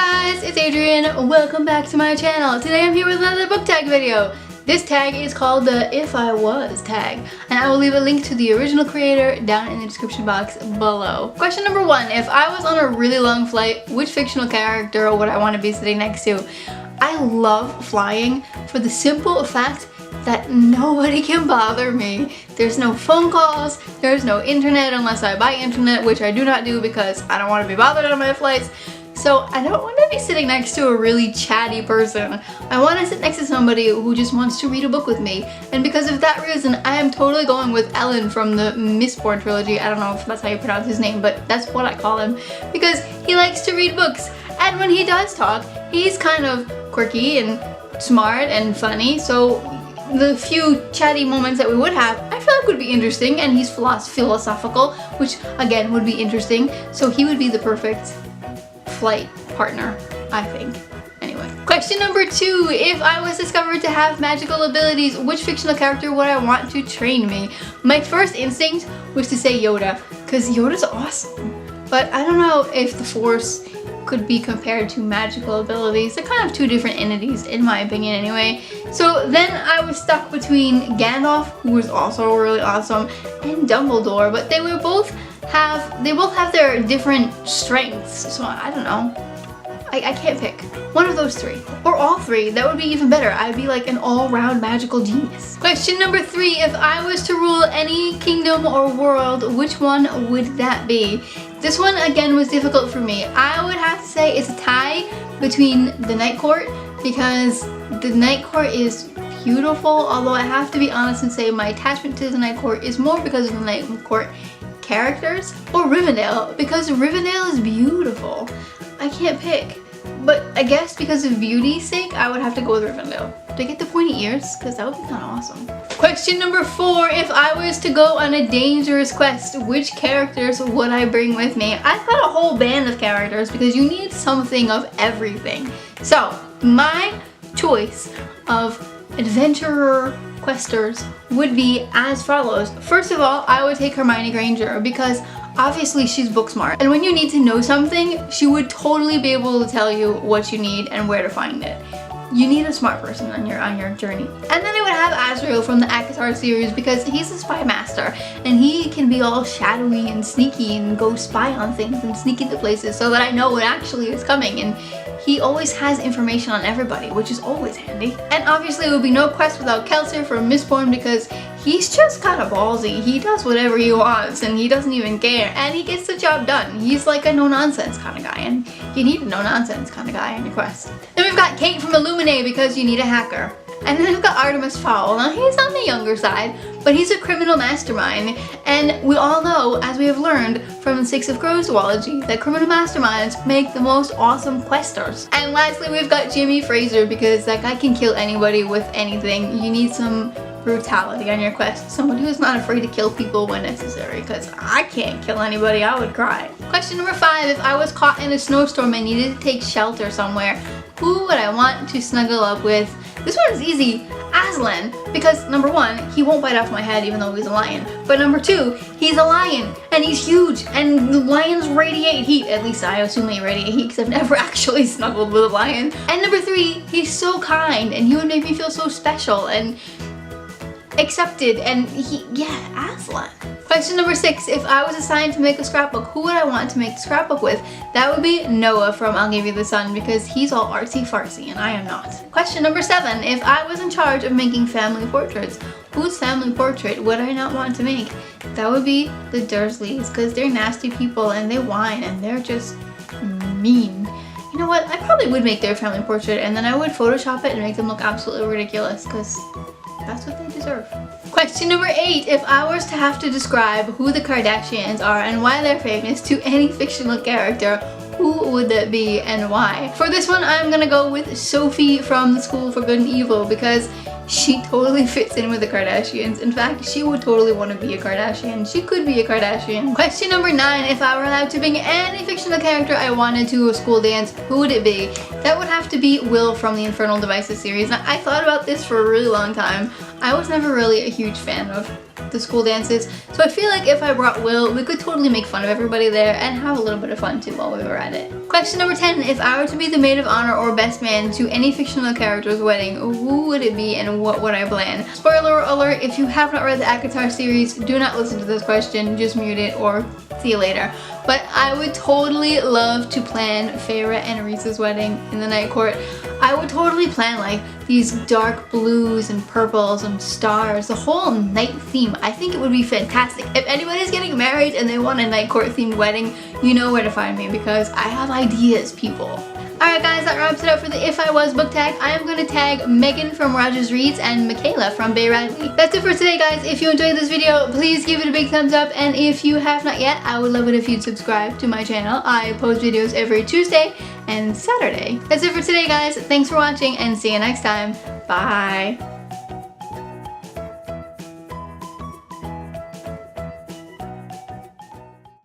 guys, it's Adrian. Welcome back to my channel. Today I'm here with another book tag video. This tag is called the If I Was tag, and I will leave a link to the original creator down in the description box below. Question number 1, if I was on a really long flight, which fictional character would I want to be sitting next to? I love flying for the simple fact that nobody can bother me. There's no phone calls, there's no internet unless I buy internet, which I do not do because I don't want to be bothered on my flights. So I don't want to be sitting next to a really chatty person. I want to sit next to somebody who just wants to read a book with me. And because of that reason, I am totally going with Ellen from the Mistborn trilogy. I don't know if that's how you pronounce his name, but that's what I call him. Because he likes to read books. And when he does talk, he's kind of quirky and smart and funny. So the few chatty moments that we would have, I feel like would be interesting. And he's philosophical, which again would be interesting. So he would be the perfect flight partner, I think. Anyway. Question number 2. If I was discovered to have magical abilities, which fictional character would I want to train me? My first instinct was to say Yoda, because Yoda's awesome. But I don't know if the Force could be compared to magical abilities. They're kind of two different entities, in my opinion anyway. So then I was stuck between Gandalf, who was also really awesome, and Dumbledore, but they both have their different strengths, so I don't know. I can't pick. One of those 3. Or all 3, that would be even better. I'd be like an all-round magical genius. Question number 3, if I was to rule any kingdom or world, which one would that be? This one again was difficult for me. I would have to say it's a tie between the Night Court, because the Night Court is beautiful, although I have to be honest and say my attachment to the Night Court is more because of the Night Court characters, or Rivendell, because Rivendell is beautiful. I can't pick, but I guess because of beauty's sake, I would have to go with Rivendell. Do I get the pointy ears? Because that would be kind of awesome. Question number 4, if I was to go on a dangerous quest, which characters would I bring with me? I've got a whole band of characters because you need something of everything. So my choice of adventurer questers would be as follows. First of all, I would take Hermione Granger because obviously she's book smart, and when you need to know something, she would totally be able to tell you what you need and where to find it. You need a smart person on your journey. And then I would have Asriel from the ACOTAR series because he's a spy master and he can be all shadowy and sneaky and go spy on things and sneak into places so that I know what actually is coming, and he always has information on everybody, which is always handy. And obviously there would be no quest without Kelsier from Mistborn because he's just kind of ballsy. He does whatever he wants and he doesn't even care, and he gets the job done. He's like a no-nonsense kind of guy, and you need a no-nonsense kind of guy on your quest. Then we've got Kate from Illuminae because you need a hacker. And then we've got Artemis Fowl. Now he's on the younger side, but he's a criminal mastermind. And we all know, as we have learned from 6 of Crows zoology, that criminal masterminds make the most awesome questers. And lastly, we've got Jimmy Fraser because that guy can kill anybody with anything. You need some brutality on your quest. Somebody who's not afraid to kill people when necessary, because I can't kill anybody, I would cry. Question number 5, if I was caught in a snowstorm and needed to take shelter somewhere, who would I want to snuggle up with? This one is easy, Aslan, because number 1, he won't bite off my head even though he's a lion. But number 2, he's a lion and he's huge and lions radiate heat. At least I assume they radiate heat because I've never actually snuggled with a lion. And number 3, he's so kind and he would make me feel so special and accepted, and Aslan. Question number 6, if I was assigned to make a scrapbook, who would I want to make the scrapbook with? That would be Noah from I'll Give You the Sun because he's all artsy fartsy and I am not. Question number 7, if I was in charge of making family portraits, whose family portrait would I not want to make? That would be the Dursleys because they're nasty people and they whine and they're just mean. You know what, I probably would make their family portrait and then I would Photoshop it and make them look absolutely ridiculous because that's what they deserve. Question number 8, if I was to have to describe who the Kardashians are and why they're famous to any fictional character, who would that be and why? For this one, I'm gonna go with Sophie from the School for Good and Evil because she totally fits in with the Kardashians. In fact, she would totally want to be a Kardashian. She could be a Kardashian. Question number 9, if I were allowed to bring any fictional character I wanted to a school dance, who would it be? That would have to be Will from the Infernal Devices series. Now, I thought about this for a really long time. I was never really a huge fan of the school dances, so I feel like if I brought Will, we could totally make fun of everybody there and have a little bit of fun too while we were at it. Question number 10, if I were to be the maid of honor or best man to any fictional character's wedding, who would it be and what would I plan? Spoiler alert, if you have not read the ACOTAR series, do not listen to this question, just mute it or see you later. But I would totally love to plan Feyre and Reese's wedding in the night court. I would totally plan like these dark blues and purples and stars, the whole night theme. I think it would be fantastic. If anybody's getting married and they want a night court themed wedding, you know where to find me because I have ideas, people. Alright guys, that wraps it up for the If I Was book tag. I am going to tag Megan from Rogers Reads and Michaela from BaeRadley. That's it for today guys. If you enjoyed this video, please give it a big thumbs up, and if you have not yet, I would love it if you'd subscribe to my channel. I post videos every Tuesday and Saturday. That's it for today guys. Thanks for watching and see you next time. Bye!